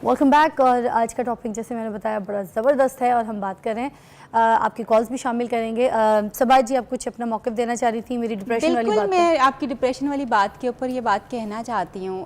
Welcome back. اور آج کا ٹاپک جیسے میں نے بتایا بڑا زبردست ہے اور ہم بات کر رہے ہیں, آپ کی کالز بھی شامل کریں گے. صبا جی آپ کچھ اپنا موقف دینا چاہ رہی تھی میری ڈپریشن والی بات. بالکل, میں آپ کی ڈپریشن والی بات کے اوپر یہ بات کہنا چاہتی ہوں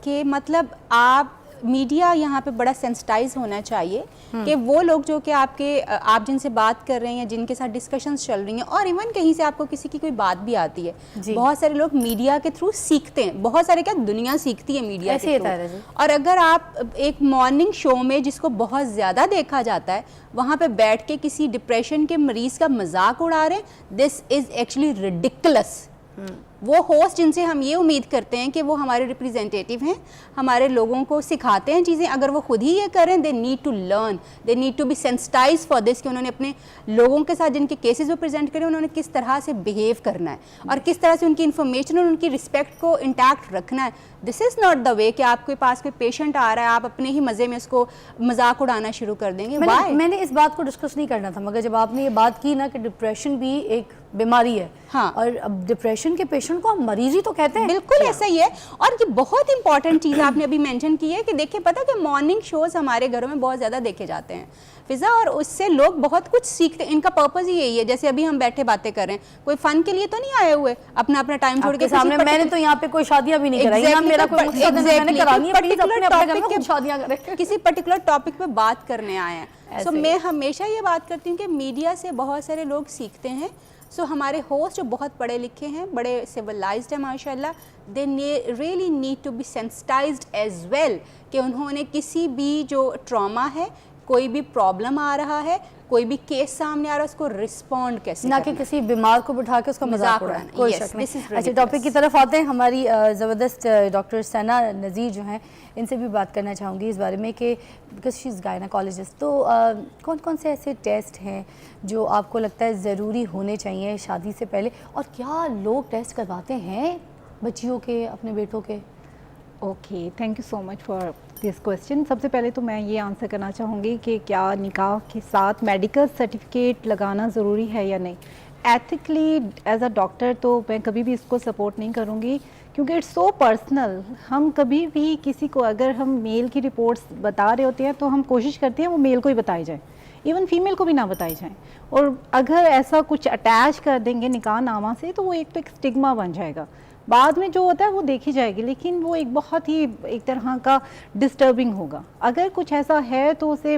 کہ مطلب آپ میڈیا یہاں پہ بڑا سینسٹائز ہونا چاہیے کہ وہ لوگ جو کہ آپ جن سے بات کر رہے ہیں یا جن کے ساتھ ڈسکشنز چل رہی ہیں, اور ایون کہیں سے آپ کو کسی کی کوئی بات بھی آتی ہے, بہت سارے لوگ میڈیا کے تھرو سیکھتے ہیں, بہت سارے کیا دنیا سیکھتی ہے میڈیا کے تھرو. اور اگر آپ ایک مارننگ شو میں جس کو بہت زیادہ دیکھا جاتا ہے وہاں پہ بیٹھ کے کسی ڈپریشن کے مریض کا مذاق اڑا رہے ہیں, دس از ایکچولی ریڈیکولس. وہ ہوسٹ جن سے ہم یہ امید کرتے ہیں کہ وہ ہمارے ریپریزنٹیٹیو ہیں, ہمارے لوگوں کو سکھاتے ہیں چیزیں, اگر وہ خود ہی یہ کریں they need to learn, they need to be sensitized for this کہ انہوں نے اپنے لوگوں کے ساتھ جن کے کیسز وہ پریزنٹ کریں انہوں نے کس طرح سے بیہیو کرنا ہے اور کس طرح سے ان کی انفارمیشن اور ان کی رسپیکٹ کو انٹیکٹ رکھنا ہے. دس از ناٹ دا وے کہ آپ کے پاس کوئی پیشنٹ آ رہا ہے آپ اپنے ہی مزے میں اس کو مذاق اڑانا شروع کر دیں گے. میں نے اس بات کو ڈسکس نہیں کرنا تھا, مگر جب آپ نے یہ بات کی نا کہ ڈپریشن بھی ایک بیماری ہے, ہاں, اور اب ڈپریشن کے پیشنٹ کو ہم مریض ہی تو کہتے ہیں. بالکل ایسا ہی ہے. اور یہ بہت امپورٹنٹ چیز آپ نے ابھی مینشن کی ہے کہ دیکھیں پتہ کہ مارننگ شوز ہمارے گھروں میں بہت زیادہ دیکھے جاتے ہیں فضا, اور اس سے لوگ بہت کچھ سیکھتے ہیں. ان کا پرپز ہی یہی ہے, جیسے ابھی ہم بیٹھے باتیں کر رہے ہیں, کوئی فن کے لیے تو نہیں آئے ہوئے, اپنا ٹائم چھوڑ کے سامنے. میں نے تو یہاں پہ کوئی شادیاں بھی نہیں کرائی, میرا کوئی مقصد نہیں, میں نے کرانی ہے پلیز اپنے اپنے گھر میں شادیاں کریں, کسی پرٹیکولر ٹاپک پہ بات کرنے آئے ہیں. سو میں ہمیشہ یہ بات کرتی ہوں کہ میڈیا سے بہت سارے لوگ سیکھتے ہیں. سو ہمارے ہوسٹ جو بہت پڑھے لکھے ہیں, بڑے سیولائزڈ ہیں ماشاء اللہ, they really need to be sensitised as well کہ انہوں نے کسی بھی جو ٹراما ہے, کوئی بھی پرابلم آ رہا ہے, کوئی بھی کیس سامنے آ رہا ہے, اس کو رسپونڈ کیسے, نہ کہ کسی بیمار کو بٹھا کے اس کا مذاق اڑانا. کوئی شک نہیں. اچھا, ٹاپک کی طرف آتے ہیں. ہماری زبردست ڈاکٹر ثنا نذیر جو ہیں, ان سے بھی بات کرنا چاہوں گی اس بارے میں کہ بیکاز شی از گائنیکالوجسٹ, تو کون کون سے ایسے ٹیسٹ ہیں جو آپ کو لگتا ہے ضروری ہونے چاہیے شادی سے پہلے, اور کیا لوگ ٹیسٹ کرواتے ہیں بچیوں کے, اپنے بیٹوں کے؟ Okay, thank you so much for this question. سب سے پہلے تو میں یہ آنسر کرنا چاہوں گی کہ کیا نکاح کے ساتھ میڈیکل سرٹیفکیٹ لگانا ضروری ہے یا نہیں. ایتھیکلی ایز اے ڈاکٹر تو میں کبھی بھی اس کو سپورٹ نہیں کروں گی, کیونکہ اٹس سو پرسنل. ہم کبھی بھی کسی کو اگر ہم میل کی رپورٹس بتا رہے ہوتے ہیں تو ہم کوشش کرتے ہیں وہ میل کو ہی بتائی جائیں, ایون فیمیل کو بھی نہ بتائی جائیں. اور اگر ایسا کچھ اٹیچ کر دیں گے نکاح نامہ سے تو وہ ایک تو ایک اسٹگما بن جائے گا, بعد میں جو ہوتا ہے وہ دیکھی جائے گی, لیکن وہ ایک بہت ہی ایک طرح کا ڈسٹربنگ ہوگا. اگر کچھ ایسا ہے تو اسے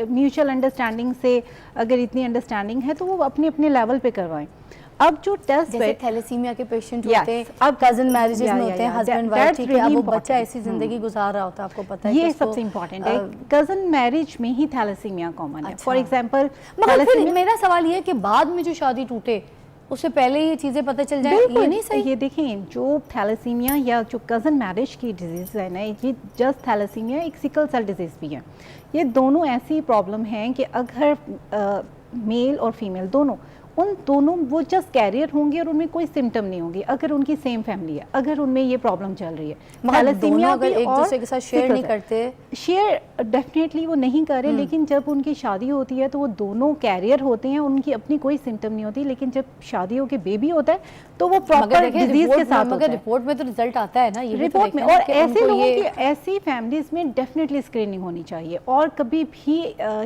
میوچل انڈرسٹینڈنگ سے, اگر اتنی انڈرسٹینڈنگ ہے تو وہ اپنے اپنے لیول پہ کروائیں. اب جو ٹیسٹ جیسے تھیلیسیمیا کے پیشنٹ ہوتے ہیں, اب کزن میرجز میں ہوتے ہیں, ہسبینڈ وائف, ٹھیک ہے, اب وہ بچہ ایسی زندگی گزار رہا ہوتا ہے, آپ کو پتہ ہے, یہ سب سے امپورٹنٹ ہے. کزن میرج میں ہی تھیلیسیمیا کامن ہے. فار ایگزامپل, مگر پھر میرا سوال یہ ہے کہ بعد میں جو شادی ٹوٹے اس سے پہلے یہ چیزیں پتہ چل جائیں, یہ نہیں صحیح. یہ دیکھیں, جو تھیلیسیمیا یا جو کزن میرج کی ڈیزیز ہے نا, یہ جسٹ تھیلیسیمیا ایک سکل سیل ڈیزیز بھی ہے. یہ دونوں ایسی پرابلم ہیں کہ اگر میل اور فیمیل دونوں وہ جسٹ کیریئر ہوں گے اور ان میں کوئی سمٹم نہیں ہوں گی اگر ان کی سیم فیملی ہے, اگر ان میں یہ پرابلم چل رہی ہے. تھیلیسیمیا اگر ایک دوسرے کے ساتھ شیئر نہیں کرتے, شیئر ڈیفینیٹلی وہ نہیں کرے, لیکن جب ان کی شادی ہوتی ہے تو وہ دونوں کیریئر ہوتے ہیں, ان کی اپنی کوئی سمٹم نہیں ہوتی, لیکن جب شادی ہو کے بیبی ہوتا ہے تو وہ پراپر ڈیزیز کے ساتھ ہوتا ہے. مگر رپورٹ میں تو رزلٹ آتا ہے نا, یہ رپورٹ میں. اور ایسے لوگوں کی, ایسی فیملیز میں ڈیفینیٹلی اسکریننگ ہونی چاہیے اور کبھی بھی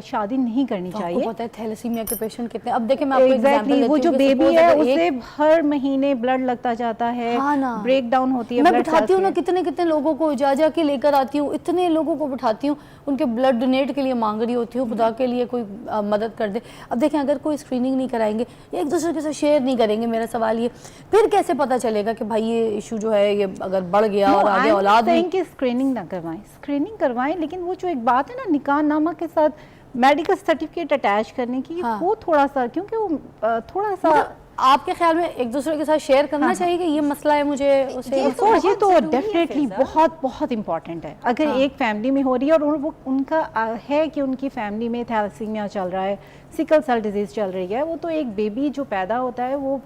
شادی نہیں کرنی چاہیے. آپ کو پتہ ہے تھیلیسیمیا کے پیشنٹ کتنے, اب دیکھیں میں آپ کو ایگزامپل وہ جو بیبی ہے اسے ہر مہینے بلڈ لگتا جاتا ہے, بریک ڈاؤن ہوتی ہے. میں بٹھاتی ہوں نا کتنے لوگوں کو جا کے لے کر آتی ہوں, اتنے لوگوں کو بٹھاتی ہوں, ان کے بلڈ ڈونیٹ کے لیے مانگ رہی ہوتی ہوں, خدا کے لیے کوئی مدد کر دے. اب دیکھیں اگر کوئی اسکریننگ نہیں کرائیں گے, ایک دوسرے کے ساتھ شیئر نہیں کریں گے, میرا سوال یہ پھر کیسے پتہ چلے گا کہ بھائی یہ ایشو جو ہے یہ اگر بڑھ گیا اور آگے اولاد نہیں. کہ اسکریننگ نہ کروائیں, اسکریننگ کروائیں, لیکن وہ جو ایک بات ہے نا نکاح نامہ کے ساتھ میڈیکل سرٹیفکیٹ اٹیچ کرنے کی, وہ تھوڑا سا, کیونکہ وہ تھوڑا سا آپ کے خیال میں ایک دوسرے کے ساتھ شیئر کرنا چاہیے کہ یہ مسئلہ ہے مجھے اسے, یہ تو ڈیفینیٹلی بہت امپورٹنٹ ہے. اگر ایک فیملی میں ہو رہی ہے اور وہ ان کا ہے کہ ان کی فیملی میں تھیلیسیمیا چل رہا ہے, سکل سیل ڈیزیز چل رہی ہے, وہ تو ایک بیبی جو پیدا ہوتا ہے, وہ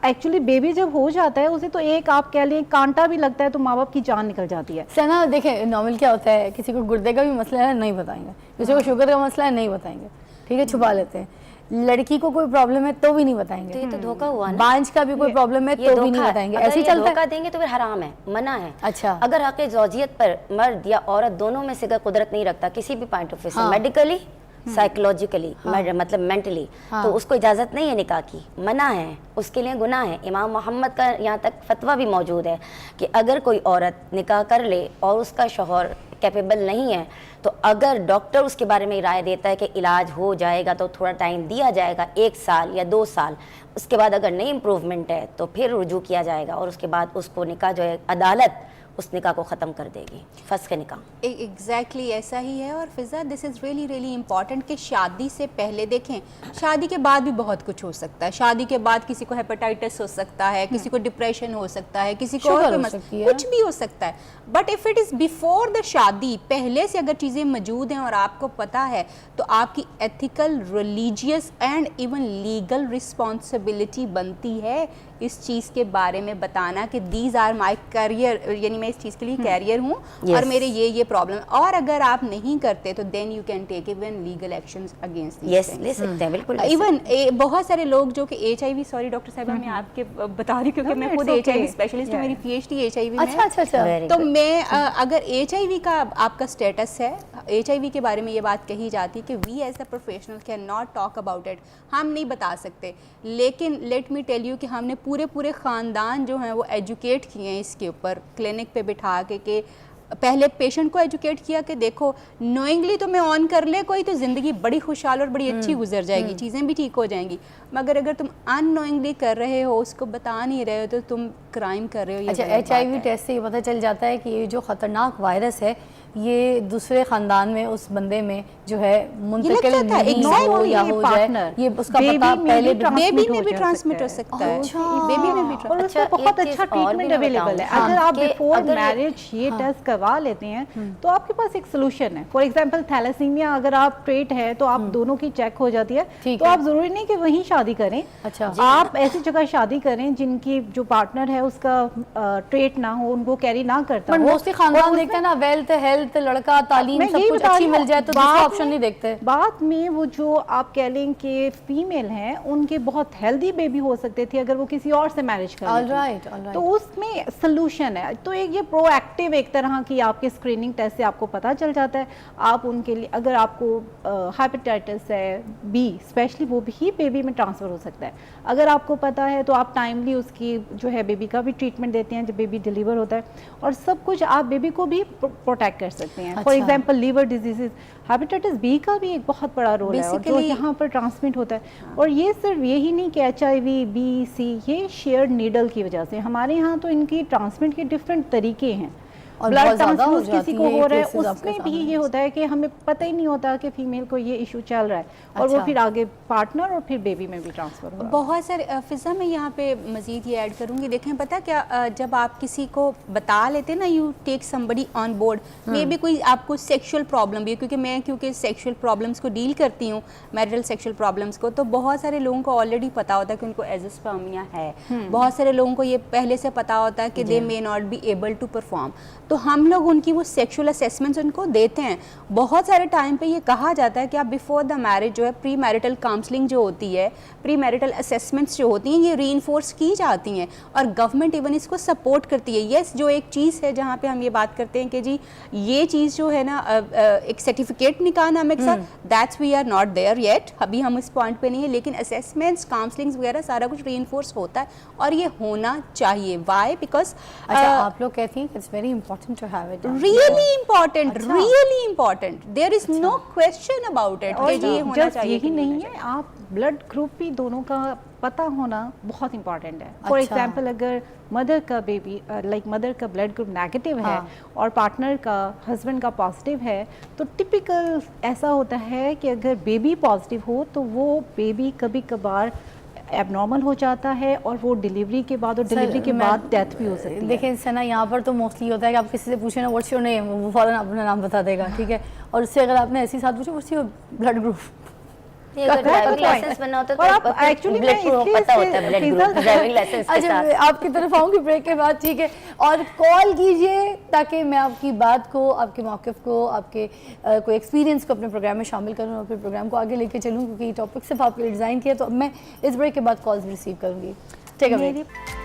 ایکچولی بیبی جب ہو جاتا ہے اسے تو ایک آپ کہہ لیں کانٹا بھی لگتا ہے تو ماں باپ کی جان نکل جاتی ہے. ثنا دیکھیں نارمل کیا ہوتا ہے, کسی کو گردے کا بھی مسئلہ ہے نہیں بتائیں گے, کسی کو شوگر کا مسئلہ ہے نہیں بتائیں گے, ٹھیک ہے, چھپا لیتے ہیں. लड़की को कोई प्रॉब्लम है तो भी नहीं बताएंगे, तो ये तो धोखा हुआ ना। बांझ का भी कोई प्रॉब्लम है तो भी नहीं बताएंगे, ऐसे ही चलता है। धोखा देंगे तो फिर हराम है, मना है। अच्छा। अगर हक़ ज़ौजियत पर मर्द या औरत दोनों में से अगर कुदरत नहीं रखता किसी भी पॉइंट ऑफ व्यू से, मेडिकली, साइकोलॉजिकली, मतलब मेंटली, तो उसको इजाज़त नहीं है निकाह की, मना है, उसके लिए गुनाह है। इमाम मोहम्मद का यहाँ तक फतवा भी मौजूद है कि अगर कोई औरत निकाह कर ले और उसका शौहर कैपेबल नहीं है, तो अगर डॉक्टर उसके बारे में राय देता है कि इलाज हो जाएगा तो थोड़ा टाइम दिया जाएगा, 1 साल या 2 साल, उसके बाद अगर नहीं इम्प्रूवमेंट है तो फिर रुजू किया जाएगा और उसके बाद उसको निकाह जो है अदालत उस निकाह को ख़त्म कर देगी, फंस के निकाह। एग्जैक्टली ऐसा ही है। और फिज़ा, दिस इज़ रियली इम्पॉर्टेंट कि शादी से पहले देखें, शादी के बाद भी बहुत कुछ हो सकता है। शादी के बाद किसी को हेपेटाइटिस हो सकता है, किसी को डिप्रेशन हो सकता है, किसी को और कुछ भी हो सकता है। But if it is before the शादी, पहले से अगर चीज़ें मौजूद हैं और आपको पता है, तो आपकी ethical, religious and even legal responsibility बनती है इस चीज़ के बारे में बताना कि दीज आर माई करियर, यानी मैं इस चीज़ के लिए कैरियर हूँ और मेरे ये प्रॉब्लम। और अगर आप नहीं करते तो then you can take even legal actions against yes, ले सकते हैं, बिल्कुल। इवन बहुत सारे लोग जो कि HIV, सॉरी डॉक्टर साहब मैं आपके बता रही क्योंकि मैं खुद HIV स्पेशलिस्ट हूँ, मेरी PhD HIV में। अच्छा। तो मैं अगर HIV का आपका स्टेटस है, HIV के बारे में ये बात कही जाती है कि we as the professional can not talk about it, हम नहीं बता सकते। लेकिन लेट मी टेल यू कि हमने पूरे ख़ानदान जो हैं वो एजुकेट किए हैं इसके ऊपर, क्लिनिक पे बिठा के पहले पेशेंट को एजुकेट किया कि देखो नोइंगली तो मैं ऑन कर ले कोई तो ज़िंदगी बड़ी खुशहाल और बड़ी अच्छी गुजर जाएगी, चीज़ें भी ठीक हो जाएंगी। मगर अगर तुम अननोइंगली कर रहे हो, उसको बता नहीं रहे हो, तो तुम क्राइम कर रहे हो। अच्छा, HIV टेस्ट से ये पता चल जाता है कि ये जो ख़तरनाक वायरस है ये दूसरे ख़ानदान में उस बंदे में जो है मुंतकिल नहीं हो या हो जाए, ये उसका पता पहले बेबी में भी ट्रांसमिट हो सकता है। बेबी में भी और उसका बहुत अच्छा ट्रीटमेंट अवेलेबल है। अगर आप बिफोर मैरिज ये टेस्ट करवा लेते हैं तो आपके पास एक सोल्यूशन है। फॉर एग्जांपल थैलेसीमिया अगर आप ट्रेट है तो आप दोनों की चेक हो जाती है, तो आप जरूरी नहीं कि वहीं शादी करें। अच्छा, आप ऐसी जगह शादी करें जिनकी जो पार्टनर है उसका ट्रेट ना हो, उनको कैरी ना करता हो। मोस्टली खानदान देखते हैं ना, वेल्थ, हेल्थ, लड़का, तालीम, सब कुछ अच्छी मिल जाए तो दूसरा ऑप्शन नहीं देखते। बाद में वो जो आप कह लें कि फीमेल हैं उनके बहुत हेल्दी बेबी हो सकते थे अगर वो किसी और से मैरिज कर ऑलराइट। तो उसमें सोल्यूशन है। तो एक ये प्रोएक्टिव एक तरह की आपके स्क्रीनिंग टेस्ट से आपको पता चल जाता है। आप उनके लिए अगर आपको हेपेटाइटिस है बी स्पेशली, वो भी बेबी में ट्रांसफ़र हो सकता है। अगर आपको पता है तो आप टाइमली उसकी जो है बेबी का भी ट्रीटमेंट देते हैं जब बेबी डिलीवर होता है, और सब कुछ आप बेबी को भी प्रोटेक्ट कर सकते हैं। For example liver diseases, hepatitis B का भी एक बहुत बड़ा रोल है और जो यहाँ पर ट्रांसमिट होता है। और ये सिर्फ यही नहीं कि HIV, B, C, ये शेयर्ड नीडल की वजह से, हमारे यहाँ तो इनकी ट्रांसमिट के डिफरेंट तरीके हैं। और ब्लड ट्रांसफ्यूज किसी को हो रहा है उसमें भी ये होता है कि हमें पता ही नहीं होता कि फीमेल को ये इशू चल रहा है, और वो फिर आगे पार्टनर और फिर बेबी में भी ट्रांसफर हो रहा है। बहुत सारे फिज़ा में यहाँ पे मज़ीद ये ऐड करूँगी। देखें, पता क्या, जब आप किसी को बता लेते हैं ना, you take somebody on board, maybe कोई आपको सेक्शुअल प्रॉब्लम भी है, क्योंकि सेक्शुअल प्रॉब्लम्स को डील करती हूँ, मैरिटल सेक्शुअल प्रॉब्लम्स को, तो बहुत सारे लोगों को ऑलरेडी पता होता है कि उनको एज़ोस्पर्मिया है। बहुत सारे लोगों को ये पहले से पता होता है कि they may not be able to perform, तो हम लोग उनकी वो सेक्सुअल असेसमेंट्स उनको देते हैं। बहुत सारे टाइम पे ये कहा जाता है कि आप बिफोर द मैरिज जो है प्री मैरिटल काउंसलिंग जो होती है, प्री मैरिटल असेसमेंट्स जो होती हैं, ये रीइंफोर्स की जाती हैं और गवर्नमेंट इवन इसको सपोर्ट करती है। यस, जो एक चीज़ है जहाँ पे हम ये बात करते हैं कि जी ये चीज़ जो है ना, एक सर्टिफिकेट निकालना हमें साथ, that's we are not there yet, अभी हम इस पॉइंट पे नहीं है, लेकिन असेसमेंट्स, काउंसलिंग्स वगैरह सारा कुछ रीइंफोर्स होता है और ये होना चाहिए। वाई? बिकॉज आप लोग कहती हैं it's very important to have it. really important, there is no question about it कि ये होना चाहिए। यही नहीं है, आप ब्लड ग्रुप भी दोनों का पता होना बहुत इंपॉर्टेंट है। फॉर एग्जांपल अगर मदर का बेबी मदर का ब्लड ग्रुप नेगेटिव है और पार्टनर का, हस्बैंड का पॉजिटिव है, तो टिपिकल ऐसा होता है कि अगर बेबी पॉजिटिव हो तो वो बेबी कभी कभार एबनॉर्मल हो जाता है और वो डिलीवरी के बाद और डिलीवरी के बाद डेथ भी हो सकती है। देखिए सना, यहाँ पर तो मोस्टली होता है कि आप किसी से पूछे ना व्हाट्स योर नेम, वो फौरन अपना नाम बता देगा, ठीक है, और उससे अगर आपने ऐसी साथ पूछा व्हाट्स योर ब्लड ग्रुप, ये अगर ड्राइविंग लाइसेंस बनना होता और आप तो actually ब्लड मैं ग्रुप इसलिए पता होता है, ब्लड ग्रुप ड्राइविंग लाइसेंस के अच्छा साथ। मैं आपकी तरफ आऊँगी ब्रेक के बाद, ठीक है, और कॉल कीजिए ताकि मैं आपकी बात को, आपके मौक़िफ़ को, आपके कोई एक्सपीरियंस को अपने प्रोग्राम में शामिल करूँ और फिर प्रोग्राम को आगे लेके चलूँ, क्योंकि ये टॉपिक सिर्फ आपके लिए डिज़ाइन किया, तो अब मैं इस ब्रेक के बाद कॉल्स रिसीव करूँगी। Take a break.